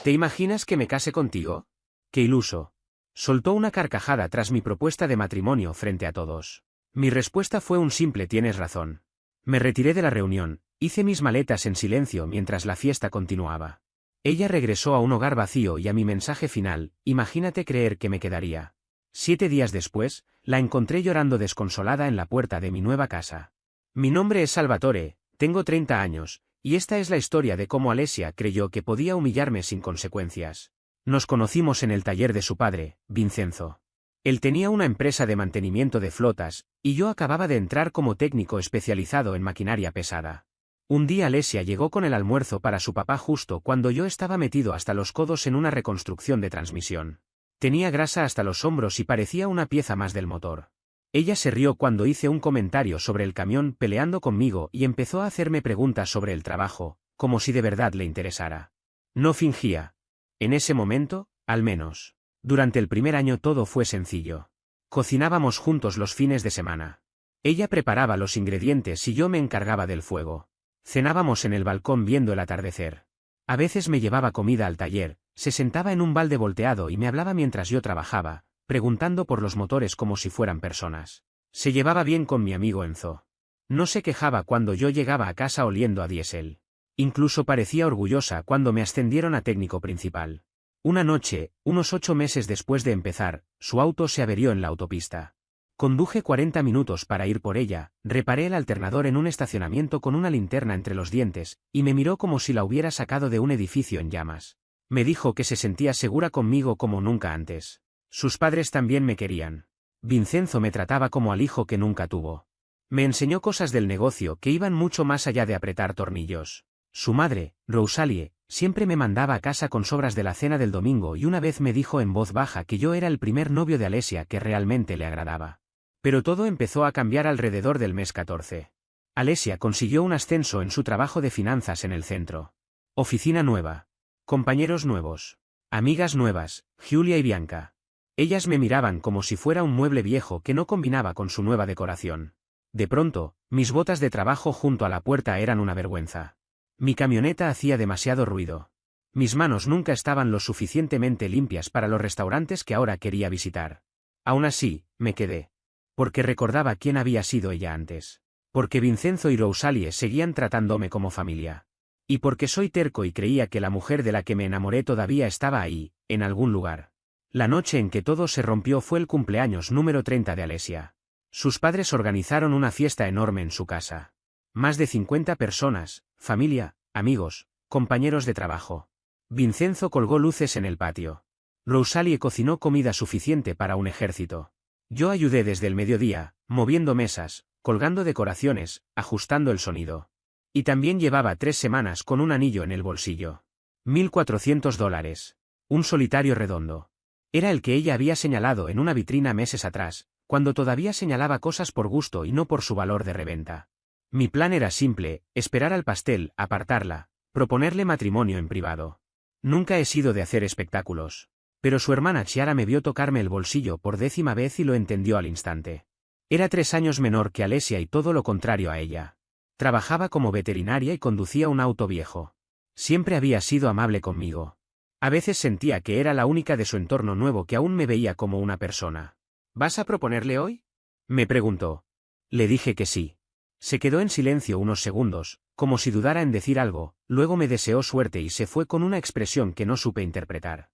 ¿Te imaginas que me case contigo? ¡Qué iluso! Soltó una carcajada tras mi propuesta de matrimonio frente a todos. Mi respuesta fue un simple tienes razón. Me retiré de la reunión, hice mis maletas en silencio mientras la fiesta continuaba. Ella regresó a un hogar vacío y a mi mensaje final, imagínate creer que me quedaría. 7 días después, la encontré llorando desconsolada en la puerta de mi nueva casa. Mi nombre es Salvatore, tengo 30 años, y esta es la historia de cómo Alessia creyó que podía humillarme sin consecuencias. Nos conocimos en el taller de su padre, Vincenzo. Él tenía una empresa de mantenimiento de flotas, y yo acababa de entrar como técnico especializado en maquinaria pesada. Un día Alessia llegó con el almuerzo para su papá justo cuando yo estaba metido hasta los codos en una reconstrucción de transmisión. Tenía grasa hasta los hombros y parecía una pieza más del motor. Ella se rió cuando hice un comentario sobre el camión peleando conmigo y empezó a hacerme preguntas sobre el trabajo, como si de verdad le interesara. No fingía. En ese momento, al menos. Durante el primer año todo fue sencillo. Cocinábamos juntos los fines de semana. Ella preparaba los ingredientes y yo me encargaba del fuego. Cenábamos en el balcón viendo el atardecer. A veces me llevaba comida al taller, se sentaba en un balde volteado y me hablaba mientras yo trabajaba, preguntando por los motores como si fueran personas. Se llevaba bien con mi amigo Enzo. No se quejaba cuando yo llegaba a casa oliendo a diésel. Incluso parecía orgullosa cuando me ascendieron a técnico principal. Una noche, unos 8 meses después de empezar, su auto se averió en la autopista. Conduje 40 minutos para ir por ella, reparé el alternador en un estacionamiento con una linterna entre los dientes, y me miró como si la hubiera sacado de un edificio en llamas. Me dijo que se sentía segura conmigo como nunca antes. Sus padres también me querían. Vincenzo me trataba como al hijo que nunca tuvo. Me enseñó cosas del negocio que iban mucho más allá de apretar tornillos. Su madre, Rosalie, siempre me mandaba a casa con sobras de la cena del domingo y una vez me dijo en voz baja que yo era el primer novio de Alessia que realmente le agradaba. Pero todo empezó a cambiar alrededor del mes 14. Alessia consiguió un ascenso en su trabajo de finanzas en el centro. Oficina nueva. Compañeros nuevos. Amigas nuevas, Giulia y Bianca. Ellas me miraban como si fuera un mueble viejo que no combinaba con su nueva decoración. De pronto, mis botas de trabajo junto a la puerta eran una vergüenza. Mi camioneta hacía demasiado ruido. Mis manos nunca estaban lo suficientemente limpias para los restaurantes que ahora quería visitar. Aún así, me quedé. Porque recordaba quién había sido ella antes. Porque Vincenzo y Rosalie seguían tratándome como familia. Y porque soy terco y creía que la mujer de la que me enamoré todavía estaba ahí, en algún lugar. La noche en que todo se rompió fue el cumpleaños número 30 de Alessia. Sus padres organizaron una fiesta enorme en su casa. Más de 50 personas, familia, amigos, compañeros de trabajo. Vincenzo colgó luces en el patio. Rosalie cocinó comida suficiente para un ejército. Yo ayudé desde el mediodía, moviendo mesas, colgando decoraciones, ajustando el sonido. Y también llevaba 3 semanas con un anillo en el bolsillo. $1.400. Un solitario redondo. Era el que ella había señalado en una vitrina meses atrás, cuando todavía señalaba cosas por gusto y no por su valor de reventa. Mi plan era simple, esperar al pastel, apartarla, proponerle matrimonio en privado. Nunca he sido de hacer espectáculos. Pero su hermana Chiara me vio tocarme el bolsillo por 10ª vez y lo entendió al instante. Era 3 años menor que Alessia y todo lo contrario a ella. Trabajaba como veterinaria y conducía un auto viejo. Siempre había sido amable conmigo. A veces sentía que era la única de su entorno nuevo que aún me veía como una persona. ¿Vas a proponerle hoy?, me preguntó. Le dije que sí. Se quedó en silencio unos segundos, como si dudara en decir algo, luego me deseó suerte y se fue con una expresión que no supe interpretar.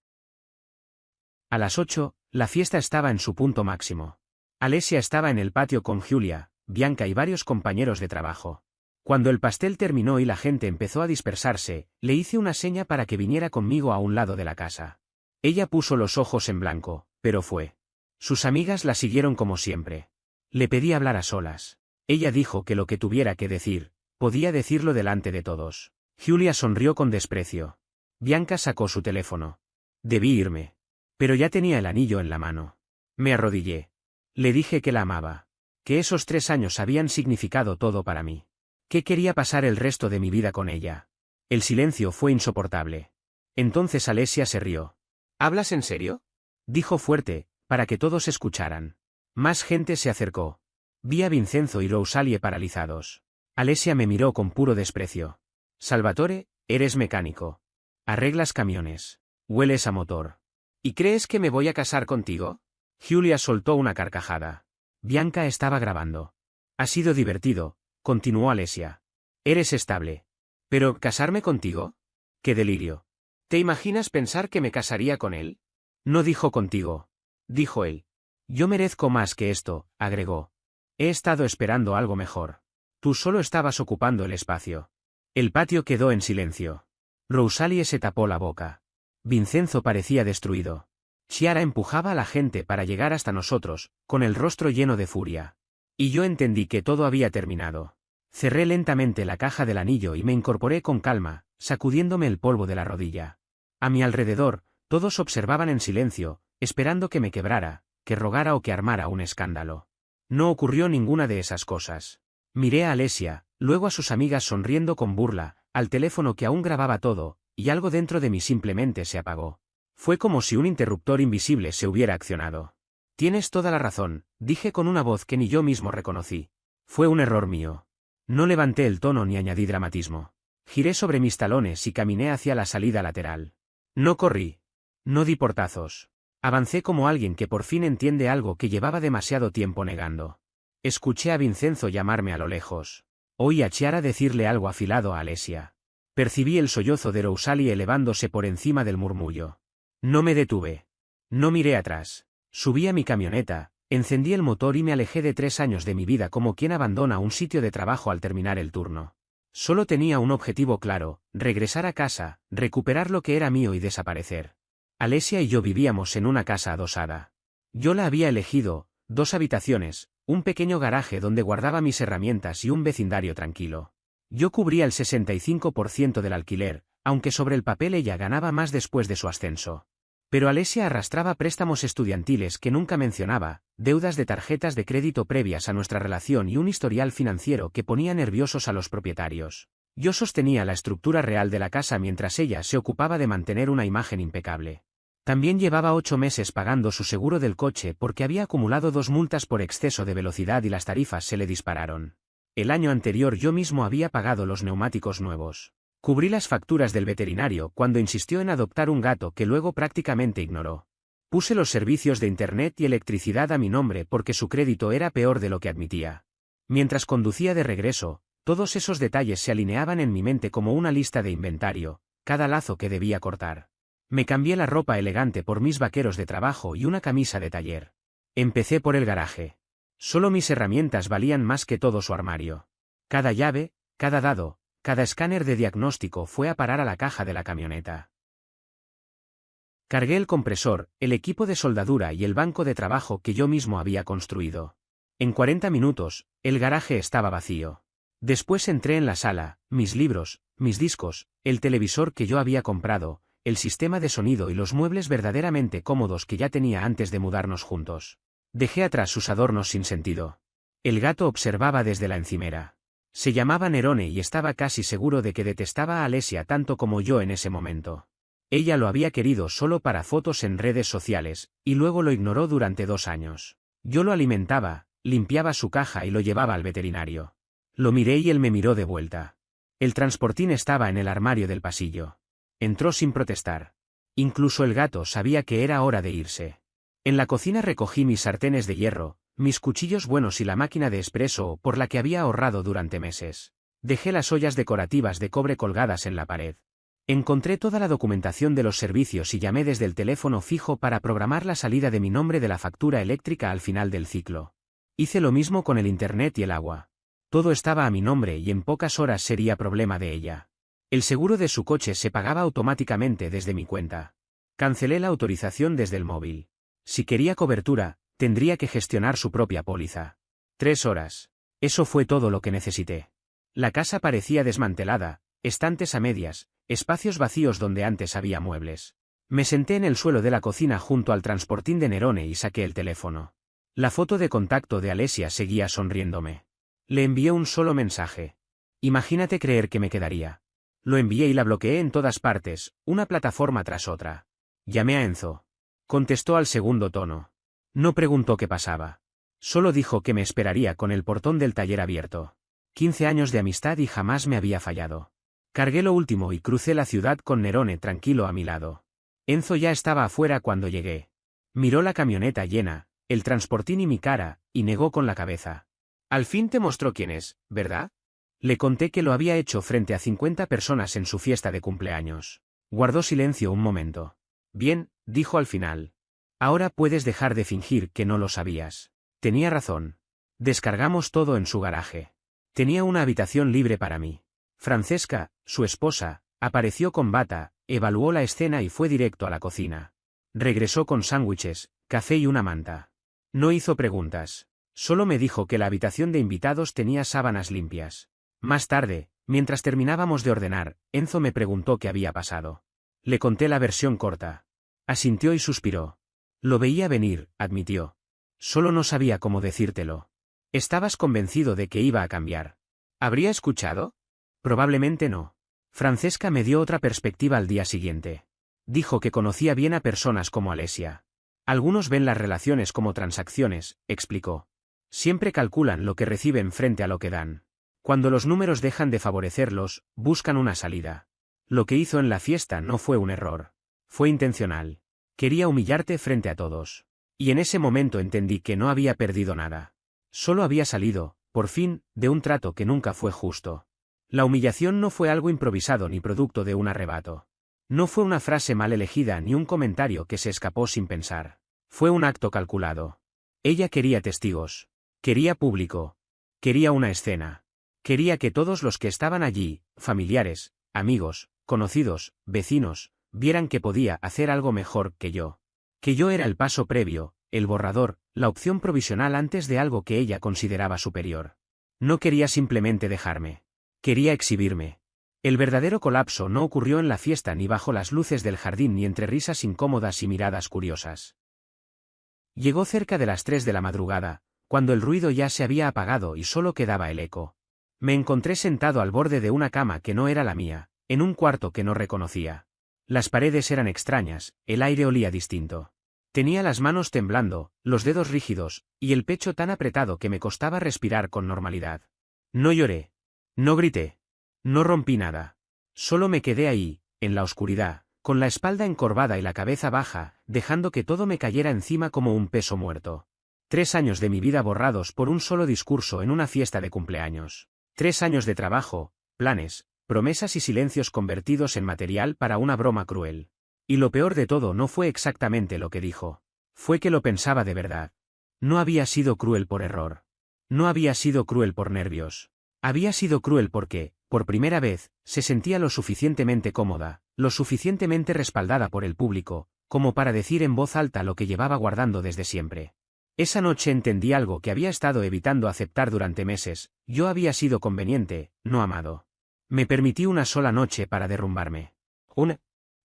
A las 8, la fiesta estaba en su punto máximo. Alessia estaba en el patio con Giulia, Bianca y varios compañeros de trabajo. Cuando el pastel terminó y la gente empezó a dispersarse, le hice una seña para que viniera conmigo a un lado de la casa. Ella puso los ojos en blanco, pero fue. Sus amigas la siguieron como siempre. Le pedí hablar a solas. Ella dijo que lo que tuviera que decir, podía decirlo delante de todos. Giulia sonrió con desprecio. Bianca sacó su teléfono. Debí irme. Pero ya tenía el anillo en la mano. Me arrodillé. Le dije que la amaba. Que esos 3 años habían significado todo para mí. Que quería pasar el resto de mi vida con ella. El silencio fue insoportable. Entonces Alessia se rió. ¿Hablas en serio?, dijo fuerte, para que todos escucharan. Más gente se acercó. Vi a Vincenzo y Rosalie paralizados. Alessia me miró con puro desprecio. Salvatore, eres mecánico. Arreglas camiones. Hueles a motor. ¿Y crees que me voy a casar contigo? Julia soltó una carcajada. Bianca estaba grabando. Ha sido divertido, continuó Alesia. Eres estable. ¿Pero casarme contigo? ¡Qué delirio! ¿Te imaginas pensar que me casaría con él? No dijo contigo. Dijo él. Yo merezco más que esto, agregó. He estado esperando algo mejor. Tú solo estabas ocupando el espacio. El patio quedó en silencio. Rosalie se tapó la boca. Vincenzo parecía destruido. Chiara empujaba a la gente para llegar hasta nosotros, con el rostro lleno de furia. Y yo entendí que todo había terminado. Cerré lentamente la caja del anillo y me incorporé con calma, sacudiéndome el polvo de la rodilla. A mi alrededor, todos observaban en silencio, esperando que me quebrara, que rogara o que armara un escándalo. No ocurrió ninguna de esas cosas. Miré a Alesia, luego a sus amigas sonriendo con burla, al teléfono que aún grababa todo, y algo dentro de mí simplemente se apagó. Fue como si un interruptor invisible se hubiera accionado. Tienes toda la razón, dije con una voz que ni yo mismo reconocí. Fue un error mío. No levanté el tono ni añadí dramatismo. Giré sobre mis talones y caminé hacia la salida lateral. No corrí. No di portazos. Avancé como alguien que por fin entiende algo que llevaba demasiado tiempo negando. Escuché a Vincenzo llamarme a lo lejos. Oí a Chiara decirle algo afilado a Alesia. Percibí el sollozo de Rosalie elevándose por encima del murmullo. No me detuve. No miré atrás. Subí a mi camioneta, encendí el motor y me alejé de 3 años de mi vida como quien abandona un sitio de trabajo al terminar el turno. Solo tenía un objetivo claro, regresar a casa, recuperar lo que era mío y desaparecer. Alesia y yo vivíamos en una casa adosada. Yo la había elegido, 2 habitaciones, un pequeño garaje donde guardaba mis herramientas y un vecindario tranquilo. Yo cubría el 65% del alquiler, aunque sobre el papel ella ganaba más después de su ascenso. Pero Alesia arrastraba préstamos estudiantiles que nunca mencionaba, deudas de tarjetas de crédito previas a nuestra relación y un historial financiero que ponía nerviosos a los propietarios. Yo sostenía la estructura real de la casa mientras ella se ocupaba de mantener una imagen impecable. También llevaba 8 meses pagando su seguro del coche porque había acumulado 2 multas por exceso de velocidad y las tarifas se le dispararon. El año anterior yo mismo había pagado los neumáticos nuevos. Cubrí las facturas del veterinario cuando insistió en adoptar un gato que luego prácticamente ignoró. Puse los servicios de internet y electricidad a mi nombre porque su crédito era peor de lo que admitía. Mientras conducía de regreso, todos esos detalles se alineaban en mi mente como una lista de inventario, cada lazo que debía cortar. Me cambié la ropa elegante por mis vaqueros de trabajo y una camisa de taller. Empecé por el garaje. Solo mis herramientas valían más que todo su armario. Cada llave, cada dado, cada escáner de diagnóstico fue a parar a la caja de la camioneta. Cargué el compresor, el equipo de soldadura y el banco de trabajo que yo mismo había construido. En 40 minutos, el garaje estaba vacío. Después entré en la sala, mis libros, mis discos, el televisor que yo había comprado, el sistema de sonido y los muebles verdaderamente cómodos que ya tenía antes de mudarnos juntos. Dejé atrás sus adornos sin sentido. El gato observaba desde la encimera. Se llamaba Nerone y estaba casi seguro de que detestaba a Alesia tanto como yo en ese momento. Ella lo había querido solo para fotos en redes sociales, y luego lo ignoró durante 2 años. Yo lo alimentaba, limpiaba su caja y lo llevaba al veterinario. Lo miré y él me miró de vuelta. El transportín estaba en el armario del pasillo. Entró sin protestar. Incluso el gato sabía que era hora de irse. En la cocina recogí mis sartenes de hierro, mis cuchillos buenos y la máquina de espresso por la que había ahorrado durante meses. Dejé las ollas decorativas de cobre colgadas en la pared. Encontré toda la documentación de los servicios y llamé desde el teléfono fijo para programar la salida de mi nombre de la factura eléctrica al final del ciclo. Hice lo mismo con el internet y el agua. Todo estaba a mi nombre y en pocas horas sería problema de ella. El seguro de su coche se pagaba automáticamente desde mi cuenta. Cancelé la autorización desde el móvil. Si quería cobertura, tendría que gestionar su propia póliza. 3 horas. Eso fue todo lo que necesité. La casa parecía desmantelada, estantes a medias, espacios vacíos donde antes había muebles. Me senté en el suelo de la cocina junto al transportín de Nerone y saqué el teléfono. La foto de contacto de Alesia seguía sonriéndome. Le envié un solo mensaje. Imagínate creer que me quedaría. Lo envié y la bloqueé en todas partes, una plataforma tras otra. Llamé a Enzo. Contestó al segundo tono. No preguntó qué pasaba. Solo dijo que me esperaría con el portón del taller abierto. 15 años de amistad y jamás me había fallado. Cargué lo último y crucé la ciudad con Nerone tranquilo a mi lado. Enzo ya estaba afuera cuando llegué. Miró la camioneta llena, el transportín y mi cara, y negó con la cabeza. Al fin te mostró quién es, ¿verdad? Le conté que lo había hecho frente a 50 personas en su fiesta de cumpleaños. Guardó silencio un momento. Bien, dijo al final. Ahora puedes dejar de fingir que no lo sabías. Tenía razón. Descargamos todo en su garaje. Tenía una habitación libre para mí. Francesca, su esposa, apareció con bata, evaluó la escena y fue directo a la cocina. Regresó con sándwiches, café y una manta. No hizo preguntas. Solo me dijo que la habitación de invitados tenía sábanas limpias. Más tarde, mientras terminábamos de ordenar, Enzo me preguntó qué había pasado. Le conté la versión corta. Asintió y suspiró. Lo veía venir, admitió. Solo no sabía cómo decírtelo. ¿Estabas convencido de que iba a cambiar? ¿Habría escuchado? Probablemente no. Francesca me dio otra perspectiva al día siguiente. Dijo que conocía bien a personas como Alesia. Algunos ven las relaciones como transacciones, explicó. Siempre calculan lo que reciben frente a lo que dan. Cuando los números dejan de favorecerlos, buscan una salida. Lo que hizo en la fiesta no fue un error. Fue intencional. Quería humillarte frente a todos. Y en ese momento entendí que no había perdido nada. Solo había salido, por fin, de un trato que nunca fue justo. La humillación no fue algo improvisado ni producto de un arrebato. No fue una frase mal elegida ni un comentario que se escapó sin pensar. Fue un acto calculado. Ella quería testigos. Quería público. Quería una escena. Quería que todos los que estaban allí, familiares, amigos, conocidos, vecinos, vieran que podía hacer algo mejor que yo. Que yo era el paso previo, el borrador, la opción provisional antes de algo que ella consideraba superior. No quería simplemente dejarme. Quería exhibirme. El verdadero colapso no ocurrió en la fiesta ni bajo las luces del jardín ni entre risas incómodas y miradas curiosas. Llegó cerca de las 3 de la madrugada, cuando el ruido ya se había apagado y solo quedaba el eco. Me encontré sentado al borde de una cama que no era la mía, en un cuarto que no reconocía. Las paredes eran extrañas, el aire olía distinto. Tenía las manos temblando, los dedos rígidos, y el pecho tan apretado que me costaba respirar con normalidad. No lloré. No grité. No rompí nada. Solo me quedé ahí, en la oscuridad, con la espalda encorvada y la cabeza baja, dejando que todo me cayera encima como un peso muerto. 3 años de mi vida borrados por un solo discurso en una fiesta de cumpleaños. 3 años de trabajo, planes, promesas y silencios convertidos en material para una broma cruel. Y lo peor de todo no fue exactamente lo que dijo. Fue que lo pensaba de verdad. No había sido cruel por error. No había sido cruel por nervios. Había sido cruel porque, por primera vez, se sentía lo suficientemente cómoda, lo suficientemente respaldada por el público, como para decir en voz alta lo que llevaba guardando desde siempre. Esa noche entendí algo que había estado evitando aceptar durante meses: yo había sido conveniente, no amado. Me permití una sola noche para derrumbarme.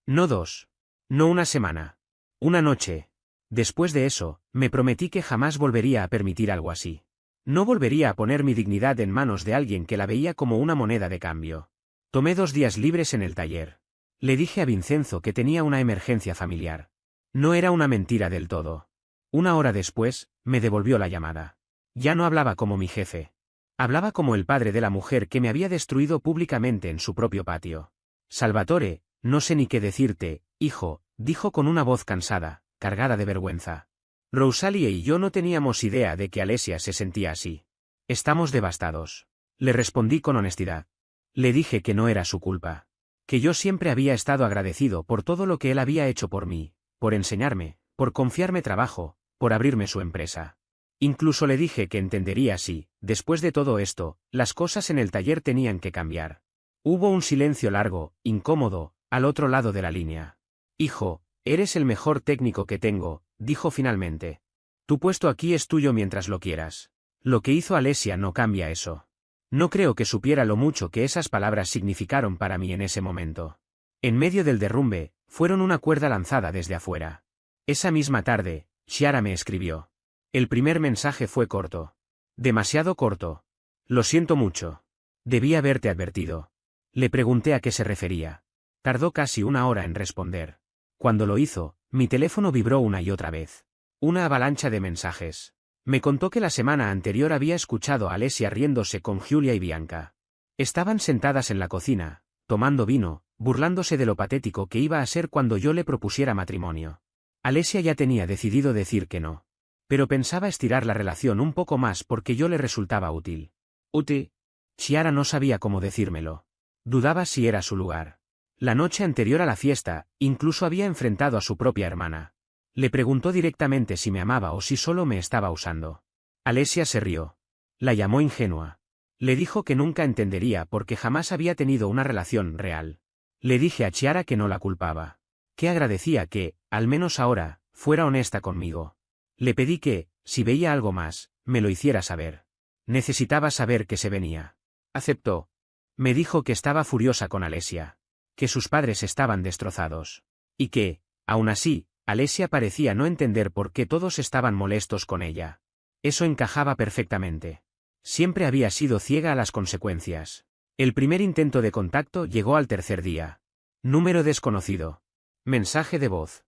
No 2. No una semana. Una noche. Después de eso, me prometí que jamás volvería a permitir algo así. No volvería a poner mi dignidad en manos de alguien que la veía como una moneda de cambio. Tomé 2 días libres en el taller. Le dije a Vincenzo que tenía una emergencia familiar. No era una mentira del todo. 1 hora después, me devolvió la llamada. Ya no hablaba como mi jefe. Hablaba como el padre de la mujer que me había destruido públicamente en su propio patio. Salvatore, no sé ni qué decirte, hijo, dijo con una voz cansada, cargada de vergüenza. Rosalie y yo no teníamos idea de que Alesia se sentía así. Estamos devastados. Le respondí con honestidad. Le dije que no era su culpa. Que yo siempre había estado agradecido por todo lo que él había hecho por mí, por enseñarme, por confiarme trabajo, por abrirme su empresa. Incluso le dije que entendería si, después de todo esto, las cosas en el taller tenían que cambiar. Hubo un silencio largo, incómodo, al otro lado de la línea. Hijo, eres el mejor técnico que tengo, dijo finalmente. Tu puesto aquí es tuyo mientras lo quieras. Lo que hizo Alesia no cambia eso. No creo que supiera lo mucho que esas palabras significaron para mí en ese momento. En medio del derrumbe, fueron una cuerda lanzada desde afuera. Esa misma tarde, Chiara me escribió. El primer mensaje fue corto. Demasiado corto. Lo siento mucho. Debí haberte advertido. Le pregunté a qué se refería. Tardó casi 1 hora en responder. Cuando lo hizo, mi teléfono vibró una y otra vez. Una avalancha de mensajes. Me contó que la semana anterior había escuchado a Alesia riéndose con Giulia y Bianca. Estaban sentadas en la cocina, tomando vino, burlándose de lo patético que iba a ser cuando yo le propusiera matrimonio. Alesia ya tenía decidido decir que no. Pero pensaba estirar la relación un poco más porque yo le resultaba útil. ¿Útil? Chiara no sabía cómo decírmelo. Dudaba si era su lugar. La noche anterior a la fiesta, incluso había enfrentado a su propia hermana. Le preguntó directamente si me amaba o si solo me estaba usando. Alesia se rió. La llamó ingenua. Le dijo que nunca entendería porque jamás había tenido una relación real. Le dije a Chiara que no la culpaba. Que agradecía que, al menos ahora, fuera honesta conmigo. Le pedí que, si veía algo más, me lo hiciera saber. Necesitaba saber que se venía. Aceptó. Me dijo que estaba furiosa con Alesia. Que sus padres estaban destrozados. Y que, aún así, Alesia parecía no entender por qué todos estaban molestos con ella. Eso encajaba perfectamente. Siempre había sido ciega a las consecuencias. El primer intento de contacto llegó al tercer día. Número desconocido. Mensaje de voz.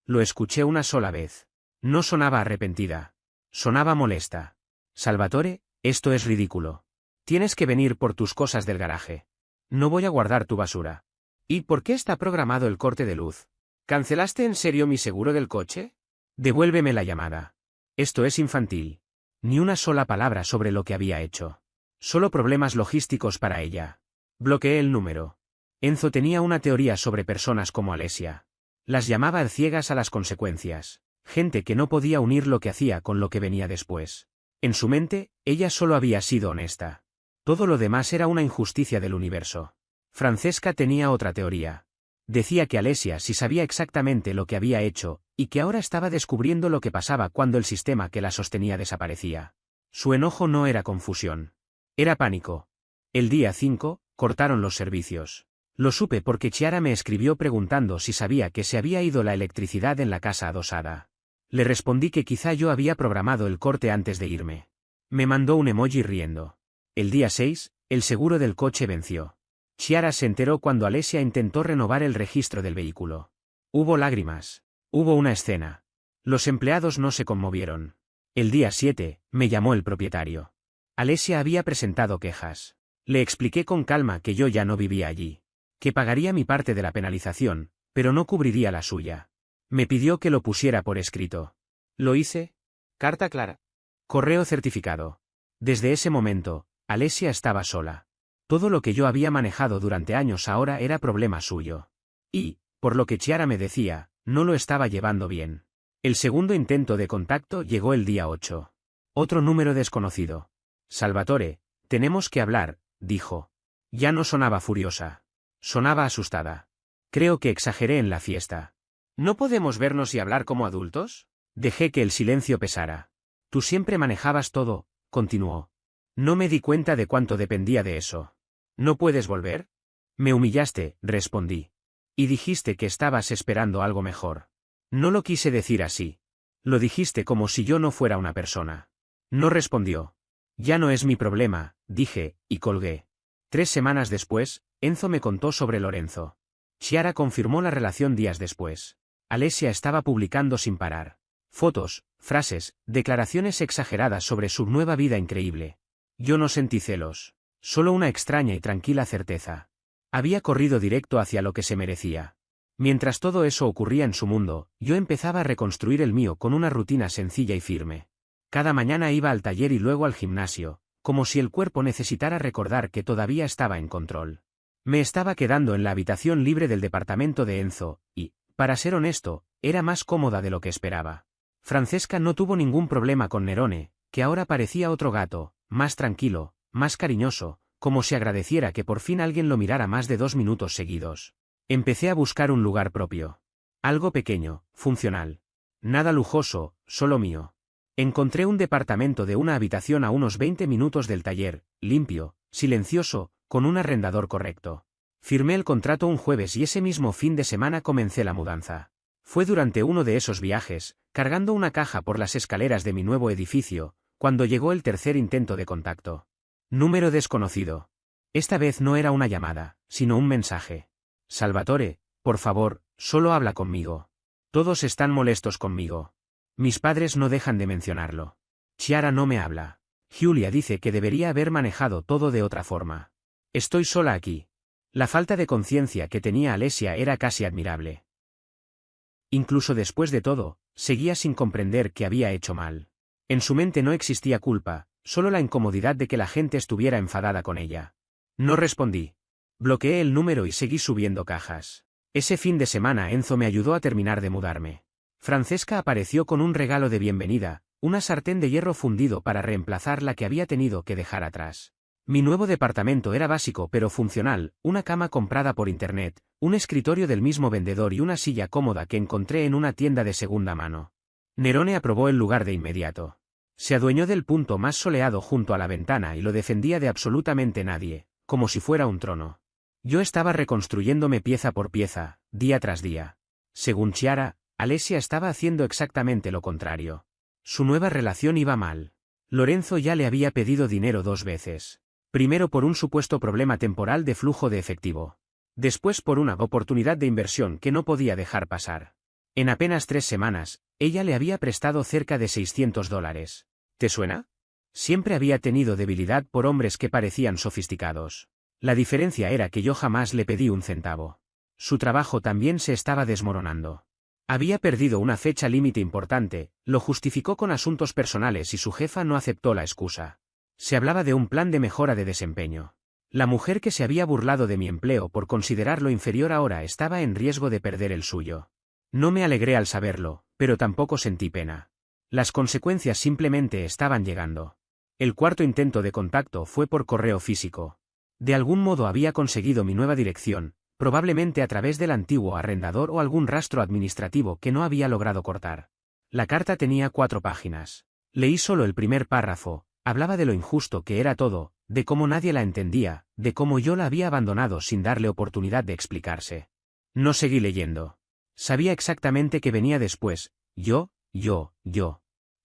Lo escuché una sola vez. No sonaba arrepentida. Sonaba molesta. Salvatore, esto es ridículo. Tienes que venir por tus cosas del garaje. No voy a guardar tu basura. ¿Y por qué está programado el corte de luz? ¿Cancelaste en serio mi seguro del coche? Devuélveme la llamada. Esto es infantil. Ni una sola palabra sobre lo que había hecho. Solo problemas logísticos para ella. Bloqueé el número. Enzo tenía una teoría sobre personas como Alesia. Las llamaba ciegas a las consecuencias. Gente que no podía unir lo que hacía con lo que venía después. En su mente, ella solo había sido honesta. Todo lo demás era una injusticia del universo. Francesca tenía otra teoría. Decía que Alesia sí sabía exactamente lo que había hecho, y que ahora estaba descubriendo lo que pasaba cuando el sistema que la sostenía desaparecía. Su enojo no era confusión. Era pánico. El día 5, cortaron los servicios. Lo supe porque Chiara me escribió preguntando si sabía que se había ido la electricidad en la casa adosada. Le respondí que quizá yo había programado el corte antes de irme. Me mandó un emoji riendo. El día 6, el seguro del coche venció. Chiara se enteró cuando Alesia intentó renovar el registro del vehículo. Hubo lágrimas. Hubo una escena. Los empleados no se conmovieron. El día 7, me llamó el propietario. Alesia había presentado quejas. Le expliqué con calma que yo ya no vivía allí. Que pagaría mi parte de la penalización, pero no cubriría la suya. Me pidió que lo pusiera por escrito. ¿Lo hice? Carta clara. Correo certificado. Desde ese momento, Alesia estaba sola. Todo lo que yo había manejado durante años ahora era problema suyo. Y, por lo que Chiara me decía, no lo estaba llevando bien. El segundo intento de contacto llegó el día 8. Otro número desconocido. Salvatore, tenemos que hablar, dijo. Ya no sonaba furiosa. Sonaba asustada. Creo que exageré en la fiesta. ¿No podemos vernos y hablar como adultos? Dejé que el silencio pesara. Tú siempre manejabas todo, continuó. No me di cuenta de cuánto dependía de eso. ¿No puedes volver? Me humillaste, respondí. Y dijiste que estabas esperando algo mejor. No lo quise decir así. Lo dijiste como si yo no fuera una persona. No respondió. Ya no es mi problema, dije, y colgué. 3 semanas después, Enzo me contó sobre Lorenzo. Chiara confirmó la relación días después. Alesia estaba publicando sin parar. Fotos, frases, declaraciones exageradas sobre su nueva vida increíble. Yo no sentí celos. Solo una extraña y tranquila certeza. Había corrido directo hacia lo que se merecía. Mientras todo eso ocurría en su mundo, yo empezaba a reconstruir el mío con una rutina sencilla y firme. Cada mañana iba al taller y luego al gimnasio, como si el cuerpo necesitara recordar que todavía estaba en control. Me estaba quedando en la habitación libre del departamento de Enzo, y, para ser honesto, era más cómoda de lo que esperaba. Francesca no tuvo ningún problema con Nerone, que ahora parecía otro gato, más tranquilo, más cariñoso, como si agradeciera que por fin alguien lo mirara más de 2 minutos seguidos. Empecé a buscar un lugar propio. Algo pequeño, funcional. Nada lujoso, solo mío. Encontré un departamento de una habitación a unos 20 minutos del taller, limpio, silencioso, con un arrendador correcto. Firmé el contrato un jueves y ese mismo fin de semana comencé la mudanza. Fue durante uno de esos viajes, cargando una caja por las escaleras de mi nuevo edificio, cuando llegó el tercer intento de contacto. Número desconocido. Esta vez no era una llamada, sino un mensaje. Salvatore, por favor, solo habla conmigo. Todos están molestos conmigo. Mis padres no dejan de mencionarlo. Chiara no me habla. Giulia dice que debería haber manejado todo de otra forma. Estoy sola aquí. La falta de conciencia que tenía Alesia era casi admirable. Incluso después de todo, seguía sin comprender que había hecho mal. En su mente no existía culpa, solo la incomodidad de que la gente estuviera enfadada con ella. No respondí. Bloqueé el número y seguí subiendo cajas. Ese fin de semana Enzo me ayudó a terminar de mudarme. Francesca apareció con un regalo de bienvenida, una sartén de hierro fundido para reemplazar la que había tenido que dejar atrás. Mi nuevo departamento era básico pero funcional, una cama comprada por internet, un escritorio del mismo vendedor y una silla cómoda que encontré en una tienda de segunda mano. Nerone aprobó el lugar de inmediato. Se adueñó del punto más soleado junto a la ventana y lo defendía de absolutamente nadie, como si fuera un trono. Yo estaba reconstruyéndome pieza por pieza, día tras día. Según Chiara, Alesia estaba haciendo exactamente lo contrario. Su nueva relación iba mal. Lorenzo ya le había pedido dinero 2 veces. Primero por un supuesto problema temporal de flujo de efectivo. Después por una oportunidad de inversión que no podía dejar pasar. En apenas 3 semanas, ella le había prestado cerca de $600. ¿Te suena? Siempre había tenido debilidad por hombres que parecían sofisticados. La diferencia era que yo jamás le pedí un centavo. Su trabajo también se estaba desmoronando. Había perdido una fecha límite importante, lo justificó con asuntos personales y su jefa no aceptó la excusa. Se hablaba de un plan de mejora de desempeño. La mujer que se había burlado de mi empleo por considerarlo inferior ahora estaba en riesgo de perder el suyo. No me alegré al saberlo, pero tampoco sentí pena. Las consecuencias simplemente estaban llegando. El cuarto intento de contacto fue por correo físico. De algún modo había conseguido mi nueva dirección, probablemente a través del antiguo arrendador o algún rastro administrativo que no había logrado cortar. La carta tenía 4 páginas. Leí solo el primer párrafo, hablaba de lo injusto que era todo, de cómo nadie la entendía, de cómo yo la había abandonado sin darle oportunidad de explicarse. No seguí leyendo. Sabía exactamente qué venía después, yo.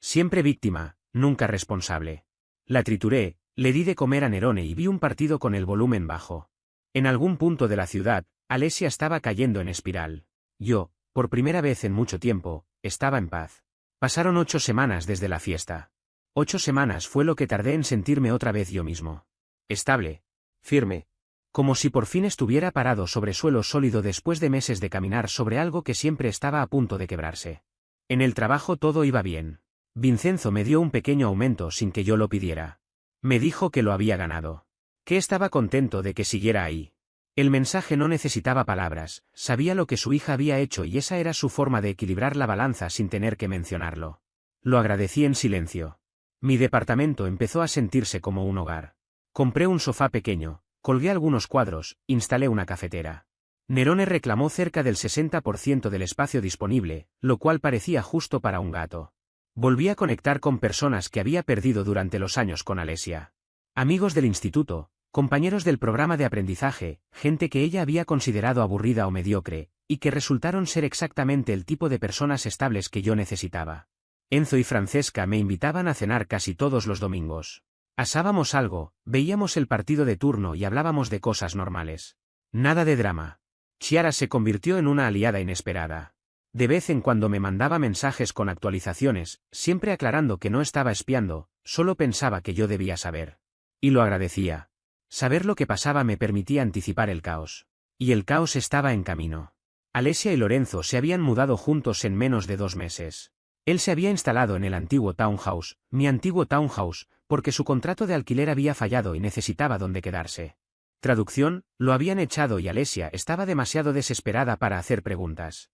Siempre víctima, nunca responsable. La trituré, le di de comer a Nerone y vi un partido con el volumen bajo. En algún punto de la ciudad, Alesia estaba cayendo en espiral. Yo, por primera vez en mucho tiempo, estaba en paz. Pasaron 8 semanas desde la fiesta. 8 semanas fue lo que tardé en sentirme otra vez yo mismo. Estable. Firme. Como si por fin estuviera parado sobre suelo sólido después de meses de caminar sobre algo que siempre estaba a punto de quebrarse. En el trabajo todo iba bien. Vincenzo me dio un pequeño aumento sin que yo lo pidiera. Me dijo que lo había ganado. Que estaba contento de que siguiera ahí. El mensaje no necesitaba palabras, sabía lo que su hija había hecho y esa era su forma de equilibrar la balanza sin tener que mencionarlo. Lo agradecí en silencio. Mi departamento empezó a sentirse como un hogar. Compré un sofá pequeño, colgué algunos cuadros, instalé una cafetera. Nerone reclamó cerca del 60% del espacio disponible, lo cual parecía justo para un gato. Volví a conectar con personas que había perdido durante los años con Alesia. Amigos del instituto, compañeros del programa de aprendizaje, gente que ella había considerado aburrida o mediocre, y que resultaron ser exactamente el tipo de personas estables que yo necesitaba. Enzo y Francesca me invitaban a cenar casi todos los domingos. Asábamos algo, veíamos el partido de turno y hablábamos de cosas normales. Nada de drama. Chiara se convirtió en una aliada inesperada. De vez en cuando me mandaba mensajes con actualizaciones, siempre aclarando que no estaba espiando, solo pensaba que yo debía saber. Y lo agradecía. Saber lo que pasaba me permitía anticipar el caos. Y el caos estaba en camino. Alesia y Lorenzo se habían mudado juntos en menos de 2 meses. Él se había instalado en el antiguo townhouse, mi antiguo townhouse, porque su contrato de alquiler había fallado y necesitaba dónde quedarse. Traducción, lo habían echado y Alesia estaba demasiado desesperada para hacer preguntas.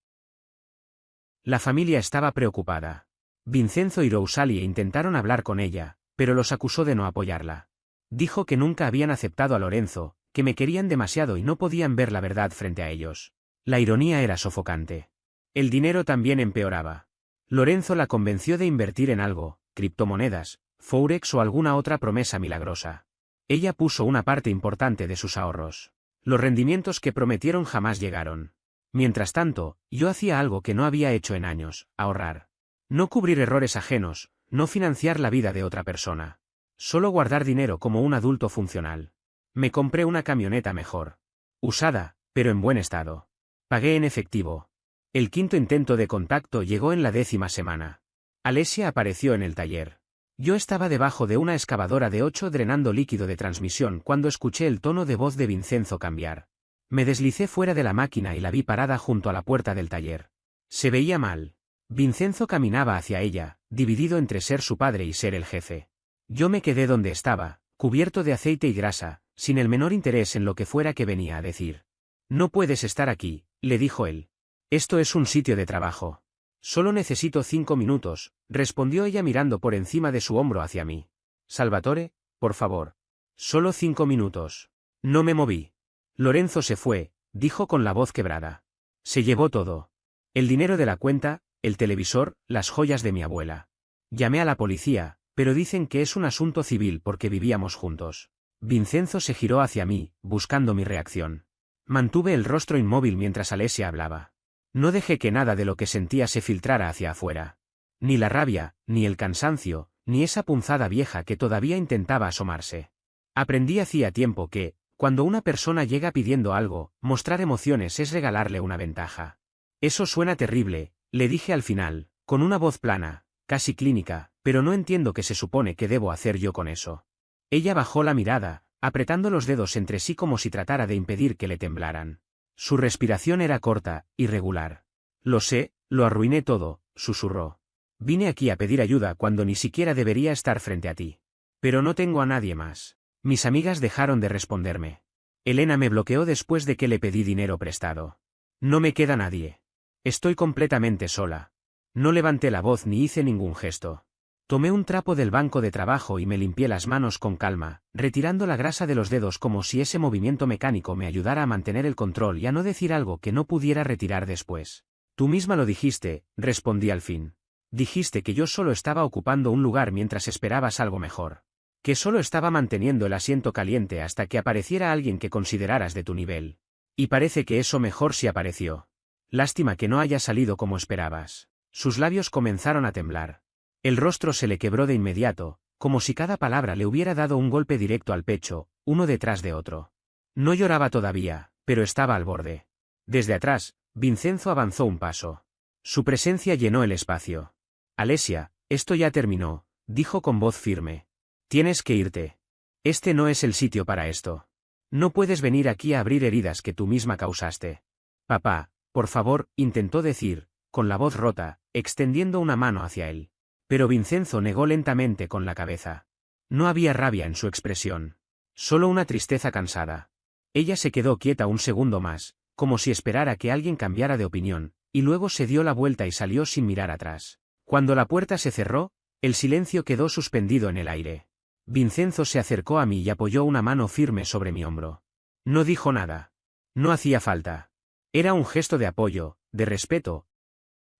La familia estaba preocupada. Vincenzo y Rosalie intentaron hablar con ella, pero los acusó de no apoyarla. Dijo que nunca habían aceptado a Lorenzo, que me querían demasiado y no podían ver la verdad frente a ellos. La ironía era sofocante. El dinero también empeoraba. Lorenzo la convenció de invertir en algo, criptomonedas, forex o alguna otra promesa milagrosa. Ella puso una parte importante de sus ahorros. Los rendimientos que prometieron jamás llegaron. Mientras tanto, yo hacía algo que no había hecho en años, ahorrar. No cubrir errores ajenos, no financiar la vida de otra persona. Solo guardar dinero como un adulto funcional. Me compré una camioneta mejor. Usada, pero en buen estado. Pagué en efectivo. El 5.º intento de contacto llegó en la 10ª semana. Alesia apareció en el taller. Yo estaba debajo de una excavadora de 8 drenando líquido de transmisión cuando escuché el tono de voz de Vincenzo cambiar. Me deslicé fuera de la máquina y la vi parada junto a la puerta del taller. Se veía mal. Vincenzo caminaba hacia ella, dividido entre ser su padre y ser el jefe. Yo me quedé donde estaba, cubierto de aceite y grasa, sin el menor interés en lo que fuera que venía a decir. No puedes estar aquí, le dijo él. Esto es un sitio de trabajo. Solo necesito 5 minutos, respondió ella mirando por encima de su hombro hacia mí. Salvatore, por favor. Solo 5 minutos. No me moví. Lorenzo se fue, dijo con la voz quebrada. Se llevó todo. El dinero de la cuenta, el televisor, las joyas de mi abuela. Llamé a la policía, pero dicen que es un asunto civil porque vivíamos juntos. Vincenzo se giró hacia mí, buscando mi reacción. Mantuve el rostro inmóvil mientras Alesia hablaba. No dejé que nada de lo que sentía se filtrara hacia afuera. Ni la rabia, ni el cansancio, ni esa punzada vieja que todavía intentaba asomarse. Aprendí hacía tiempo que, cuando una persona llega pidiendo algo, mostrar emociones es regalarle una ventaja. Eso suena terrible, le dije al final, con una voz plana, casi clínica, pero no entiendo qué se supone que debo hacer yo con eso. Ella bajó la mirada, apretando los dedos entre sí como si tratara de impedir que le temblaran. Su respiración era corta, irregular. Lo sé, lo arruiné todo, susurró. Vine aquí a pedir ayuda cuando ni siquiera debería estar frente a ti. Pero no tengo a nadie más. Mis amigas dejaron de responderme. Elena me bloqueó después de que le pedí dinero prestado. No me queda nadie. Estoy completamente sola. No levanté la voz ni hice ningún gesto. Tomé un trapo del banco de trabajo y me limpié las manos con calma, retirando la grasa de los dedos como si ese movimiento mecánico me ayudara a mantener el control y a no decir algo que no pudiera retirar después. Tú misma lo dijiste, respondí al fin. Dijiste que yo solo estaba ocupando un lugar mientras esperabas algo mejor. Que solo estaba manteniendo el asiento caliente hasta que apareciera alguien que consideraras de tu nivel. Y parece que eso mejor sí apareció. Lástima que no haya salido como esperabas. Sus labios comenzaron a temblar. El rostro se le quebró de inmediato, como si cada palabra le hubiera dado un golpe directo al pecho, uno detrás de otro. No lloraba todavía, pero estaba al borde. Desde atrás, Vincenzo avanzó un paso. Su presencia llenó el espacio. Alesia, esto ya terminó, dijo con voz firme. Tienes que irte. Este no es el sitio para esto. No puedes venir aquí a abrir heridas que tú misma causaste. Papá, por favor, intentó decir, con la voz rota, extendiendo una mano hacia él. Pero Vincenzo negó lentamente con la cabeza. No había rabia en su expresión. Solo una tristeza cansada. Ella se quedó quieta un segundo más, como si esperara que alguien cambiara de opinión, y luego se dio la vuelta y salió sin mirar atrás. Cuando la puerta se cerró, el silencio quedó suspendido en el aire. Vincenzo se acercó a mí y apoyó una mano firme sobre mi hombro. No dijo nada. No hacía falta. Era un gesto de apoyo, de respeto,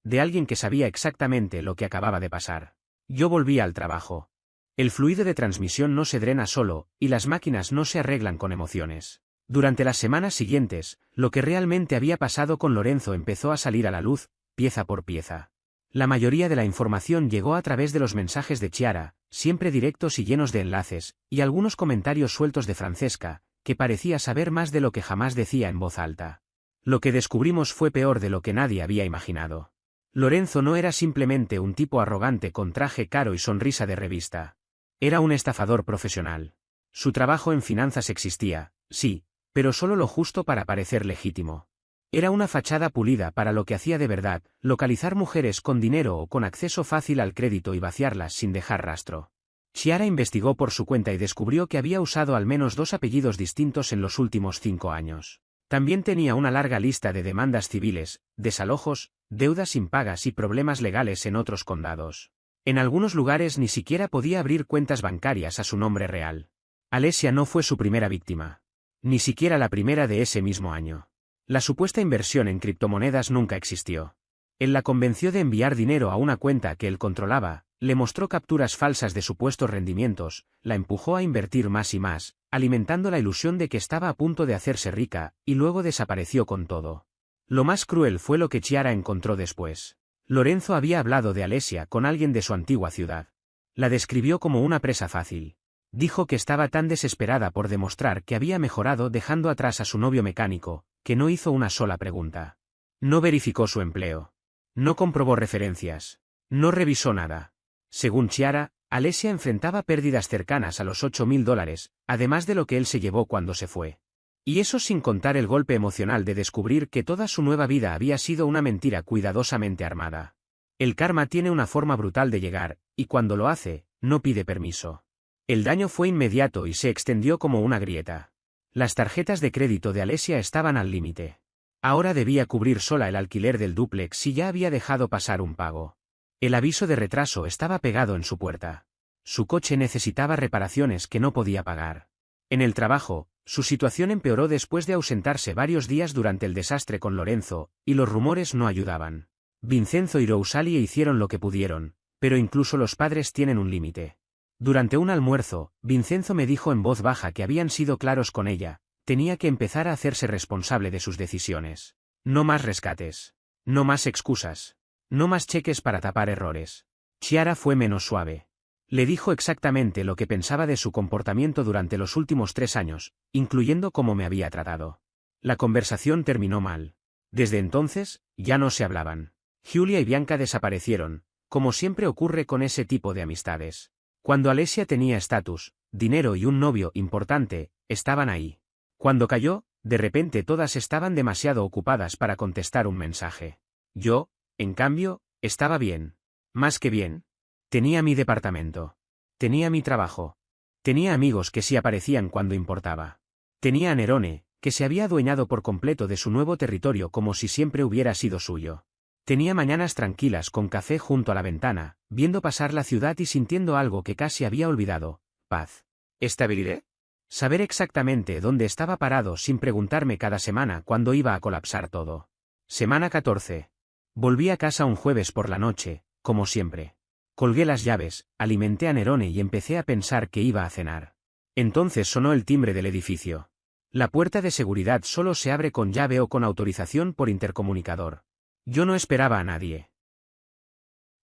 de alguien que sabía exactamente lo que acababa de pasar. Yo volví al trabajo. El fluido de transmisión no se drena solo, y las máquinas no se arreglan con emociones. Durante las semanas siguientes, lo que realmente había pasado con Lorenzo empezó a salir a la luz, pieza por pieza. La mayoría de la información llegó a través de los mensajes de Chiara, siempre directos y llenos de enlaces, y algunos comentarios sueltos de Francesca, que parecía saber más de lo que jamás decía en voz alta. Lo que descubrimos fue peor de lo que nadie había imaginado. Lorenzo no era simplemente un tipo arrogante con traje caro y sonrisa de revista. Era un estafador profesional. Su trabajo en finanzas existía, sí, pero solo lo justo para parecer legítimo. Era una fachada pulida para lo que hacía de verdad, localizar mujeres con dinero o con acceso fácil al crédito y vaciarlas sin dejar rastro. Chiara investigó por su cuenta y descubrió que había usado al menos 2 apellidos distintos en los últimos 5 años. También tenía una larga lista de demandas civiles, desalojos, deudas impagas y problemas legales en otros condados. En algunos lugares ni siquiera podía abrir cuentas bancarias a su nombre real. Alesia no fue su primera víctima. Ni siquiera la primera de ese mismo año. La supuesta inversión en criptomonedas nunca existió. Él la convenció de enviar dinero a una cuenta que él controlaba, le mostró capturas falsas de supuestos rendimientos, la empujó a invertir más y más, alimentando la ilusión de que estaba a punto de hacerse rica, y luego desapareció con todo. Lo más cruel fue lo que Chiara encontró después. Lorenzo había hablado de Alesia con alguien de su antigua ciudad. La describió como una presa fácil. Dijo que estaba tan desesperada por demostrar que había mejorado dejando atrás a su novio mecánico, que no hizo una sola pregunta. No verificó su empleo. No comprobó referencias. No revisó nada. Según Chiara, Alesia enfrentaba pérdidas cercanas a los $8.000, además de lo que él se llevó cuando se fue. Y eso sin contar el golpe emocional de descubrir que toda su nueva vida había sido una mentira cuidadosamente armada. El karma tiene una forma brutal de llegar, y cuando lo hace, no pide permiso. El daño fue inmediato y se extendió como una grieta. Las tarjetas de crédito de Alesia estaban al límite. Ahora debía cubrir sola el alquiler del dúplex y ya había dejado pasar un pago. El aviso de retraso estaba pegado en su puerta. Su coche necesitaba reparaciones que no podía pagar. En el trabajo, su situación empeoró después de ausentarse varios días durante el desastre con Lorenzo, y los rumores no ayudaban. Vincenzo y Rosalie hicieron lo que pudieron, pero incluso los padres tienen un límite. Durante un almuerzo, Vincenzo me dijo en voz baja que habían sido claros con ella, tenía que empezar a hacerse responsable de sus decisiones. No más rescates. No más excusas. No más cheques para tapar errores. Chiara fue menos suave. Le dijo exactamente lo que pensaba de su comportamiento durante los últimos 3 años, incluyendo cómo me había tratado. La conversación terminó mal. Desde entonces, ya no se hablaban. Giulia y Bianca desaparecieron, como siempre ocurre con ese tipo de amistades. Cuando Alesia tenía estatus, dinero y un novio importante, estaban ahí. Cuando cayó, de repente todas estaban demasiado ocupadas para contestar un mensaje. Yo, en cambio, estaba bien. Más que bien. Tenía mi departamento. Tenía mi trabajo. Tenía amigos que sí aparecían cuando importaba. Tenía a Nerone, que se había adueñado por completo de su nuevo territorio como si siempre hubiera sido suyo. Tenía mañanas tranquilas con café junto a la ventana, viendo pasar la ciudad y sintiendo algo que casi había olvidado: paz. ¿Estabilidad? Saber exactamente dónde estaba parado sin preguntarme cada semana cuándo iba a colapsar todo. Semana 14. Volví a casa un jueves por la noche, como siempre. Colgué las llaves, alimenté a Nerone y empecé a pensar que iba a cenar. Entonces sonó el timbre del edificio. La puerta de seguridad solo se abre con llave o con autorización por intercomunicador. Yo no esperaba a nadie.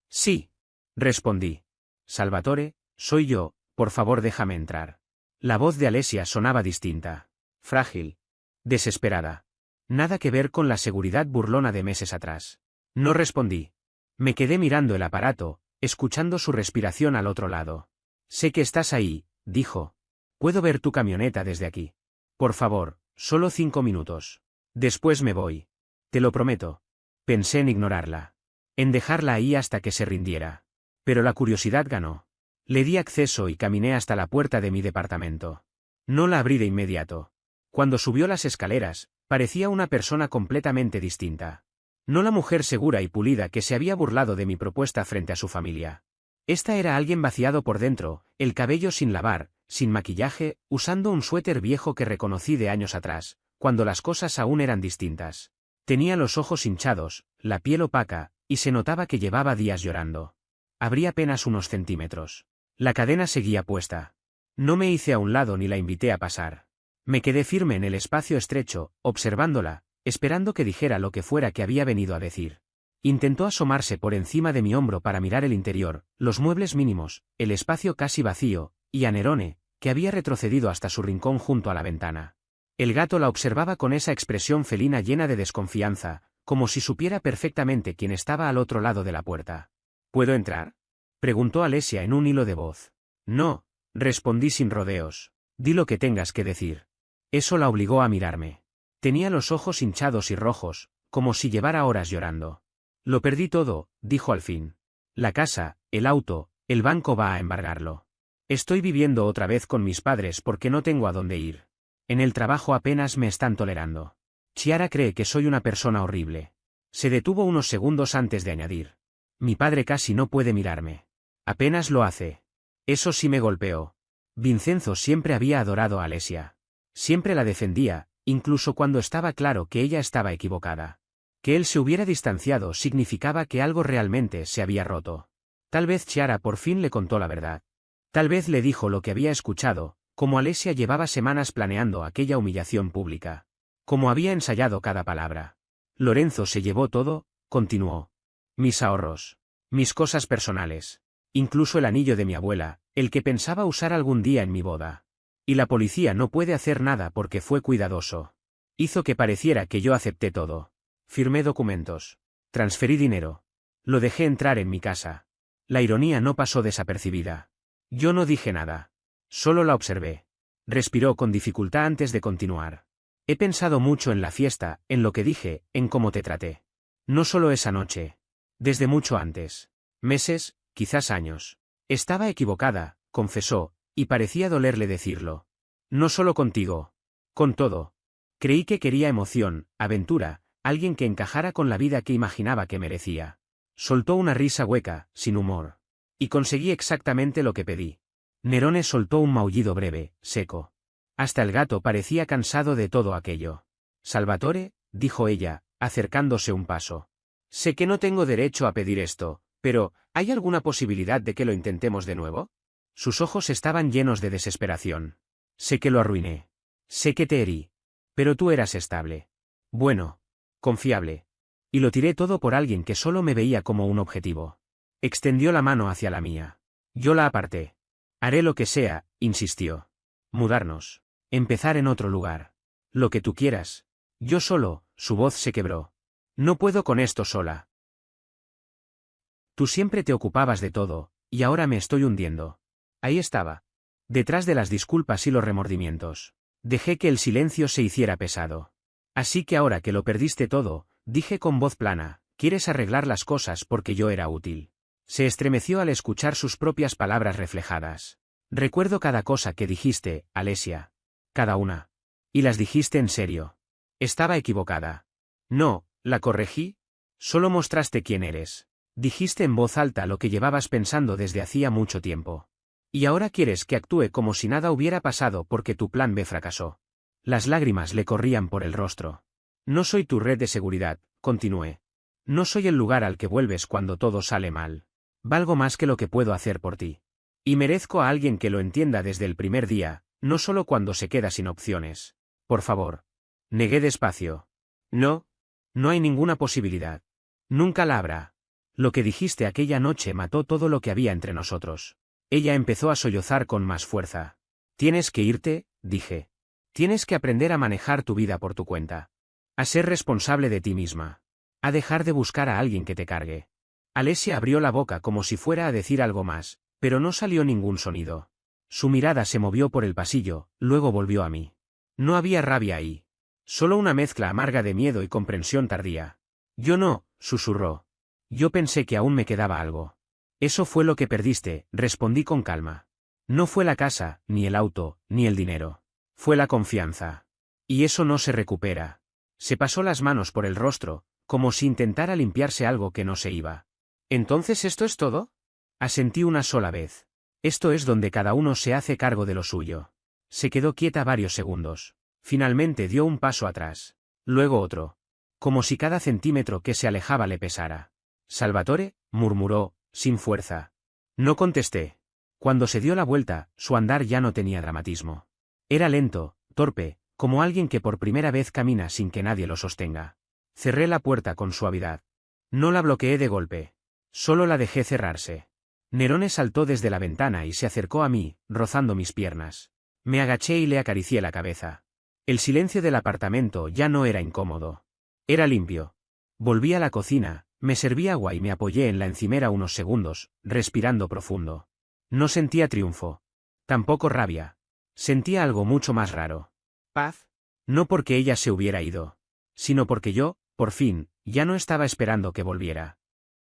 Sí, respondí. Salvatore, soy yo, por favor déjame entrar. La voz de Alesia sonaba distinta. Frágil. Desesperada. Nada que ver con la seguridad burlona de meses atrás. No respondí. Me quedé mirando el aparato, escuchando su respiración al otro lado. Sé que estás ahí, dijo. Puedo ver tu camioneta desde aquí. Por favor, solo 5 minutos. Después me voy. Te lo prometo. Pensé en ignorarla. En dejarla ahí hasta que se rindiera. Pero la curiosidad ganó. Le di acceso y caminé hasta la puerta de mi departamento. No la abrí de inmediato. Cuando subió las escaleras, parecía una persona completamente distinta. No la mujer segura y pulida que se había burlado de mi propuesta frente a su familia. Esta era alguien vaciado por dentro, el cabello sin lavar, sin maquillaje, usando un suéter viejo que reconocí de años atrás, cuando las cosas aún eran distintas. Tenía los ojos hinchados, la piel opaca, y se notaba que llevaba días llorando. Abrí apenas unos centímetros. La cadena seguía puesta. No me hice a un lado ni la invité a pasar. Me quedé firme en el espacio estrecho, observándola, esperando que dijera lo que fuera que había venido a decir. Intentó asomarse por encima de mi hombro para mirar el interior, los muebles mínimos, el espacio casi vacío, y a Nerone, que había retrocedido hasta su rincón junto a la ventana. El gato la observaba con esa expresión felina llena de desconfianza, como si supiera perfectamente quién estaba al otro lado de la puerta. ¿Puedo entrar?, preguntó Alesia en un hilo de voz. No, respondí sin rodeos. Di lo que tengas que decir. Eso la obligó a mirarme. Tenía los ojos hinchados y rojos, como si llevara horas llorando. Lo perdí todo, dijo al fin. La casa, el auto, el banco va a embargarlo. Estoy viviendo otra vez con mis padres porque no tengo a dónde ir. En el trabajo apenas me están tolerando. Chiara cree que soy una persona horrible. Se detuvo unos segundos antes de añadir. Mi padre casi no puede mirarme. Apenas lo hace. Eso sí me golpeó. Vincenzo siempre había adorado a Alesia. Siempre la defendía, incluso cuando estaba claro que ella estaba equivocada. Que él se hubiera distanciado significaba que algo realmente se había roto. Tal vez Chiara por fin le contó la verdad. Tal vez le dijo lo que había escuchado, como Alesia llevaba semanas planeando aquella humillación pública. Como había ensayado cada palabra. Lorenzo se llevó todo, continuó. Mis ahorros. Mis cosas personales. Incluso el anillo de mi abuela, el que pensaba usar algún día en mi boda. Y la policía no puede hacer nada porque fue cuidadoso. Hizo que pareciera que yo acepté todo. Firmé documentos. Transferí dinero. Lo dejé entrar en mi casa. La ironía no pasó desapercibida. Yo no dije nada. Solo la observé. Respiró con dificultad antes de continuar. He pensado mucho en la fiesta, en lo que dije, en cómo te traté. No solo esa noche. Desde mucho antes. Meses, quizás años. Estaba equivocada, confesó, y parecía dolerle decirlo. No solo contigo. Con todo. Creí que quería emoción, aventura, alguien que encajara con la vida que imaginaba que merecía. Soltó una risa hueca, sin humor. Y conseguí exactamente lo que pedí. Nerone soltó un maullido breve, seco. Hasta el gato parecía cansado de todo aquello. Salvatore, dijo ella, acercándose un paso. Sé que no tengo derecho a pedir esto, pero, ¿hay alguna posibilidad de que lo intentemos de nuevo? Sus ojos estaban llenos de desesperación. Sé que lo arruiné. Sé que te herí. Pero tú eras estable. Bueno. Confiable. Y lo tiré todo por alguien que solo me veía como un objetivo. Extendió la mano hacia la mía. Yo la aparté. Haré lo que sea, insistió. Mudarnos. Empezar en otro lugar. Lo que tú quieras. Yo solo, su voz se quebró. No puedo con esto sola. Tú siempre te ocupabas de todo, y ahora me estoy hundiendo. Ahí estaba. Detrás de las disculpas y los remordimientos. Dejé que el silencio se hiciera pesado. Así que ahora que lo perdiste todo, dije con voz plana, quieres arreglar las cosas porque yo era útil. Se estremeció al escuchar sus propias palabras reflejadas. Recuerdo cada cosa que dijiste, Alesia. Cada una. Y las dijiste en serio. Estaba equivocada. No, la corregí. Solo mostraste quién eres. Dijiste en voz alta lo que llevabas pensando desde hacía mucho tiempo. Y ahora quieres que actúe como si nada hubiera pasado porque tu plan B fracasó. Las lágrimas le corrían por el rostro. No soy tu red de seguridad, continué. No soy el lugar al que vuelves cuando todo sale mal. Valgo más que lo que puedo hacer por ti. Y merezco a alguien que lo entienda desde el primer día, no solo cuando se queda sin opciones. Por favor. Negué despacio. No. No hay ninguna posibilidad. Nunca la habrá. Lo que dijiste aquella noche mató todo lo que había entre nosotros. Ella empezó a sollozar con más fuerza. Tienes que irte, dije. Tienes que aprender a manejar tu vida por tu cuenta. A ser responsable de ti misma. A dejar de buscar a alguien que te cargue. Alesia abrió la boca como si fuera a decir algo más, pero no salió ningún sonido. Su mirada se movió por el pasillo, luego volvió a mí. No había rabia ahí. Solo una mezcla amarga de miedo y comprensión tardía. Yo no, susurró. Yo pensé que aún me quedaba algo. Eso fue lo que perdiste, respondí con calma. No fue la casa, ni el auto, ni el dinero. Fue la confianza. Y eso no se recupera. Se pasó las manos por el rostro, como si intentara limpiarse algo que no se iba. ¿Entonces esto es todo? Asentí una sola vez. Esto es donde cada uno se hace cargo de lo suyo. Se quedó quieta varios segundos. Finalmente dio un paso atrás. Luego otro. Como si cada centímetro que se alejaba le pesara. Salvatore, murmuró, sin fuerza. No contesté. Cuando se dio la vuelta, su andar ya no tenía dramatismo. Era lento, torpe, como alguien que por primera vez camina sin que nadie lo sostenga. Cerré la puerta con suavidad. No la bloqueé de golpe. Solo la dejé cerrarse. Nerone saltó desde la ventana y se acercó a mí, rozando mis piernas. Me agaché y le acaricié la cabeza. El silencio del apartamento ya no era incómodo. Era limpio. Volví a la cocina, me serví agua y me apoyé en la encimera unos segundos, respirando profundo. No sentía triunfo. Tampoco rabia. Sentía algo mucho más raro. Paz. No porque ella se hubiera ido. Sino porque yo, por fin, ya no estaba esperando que volviera.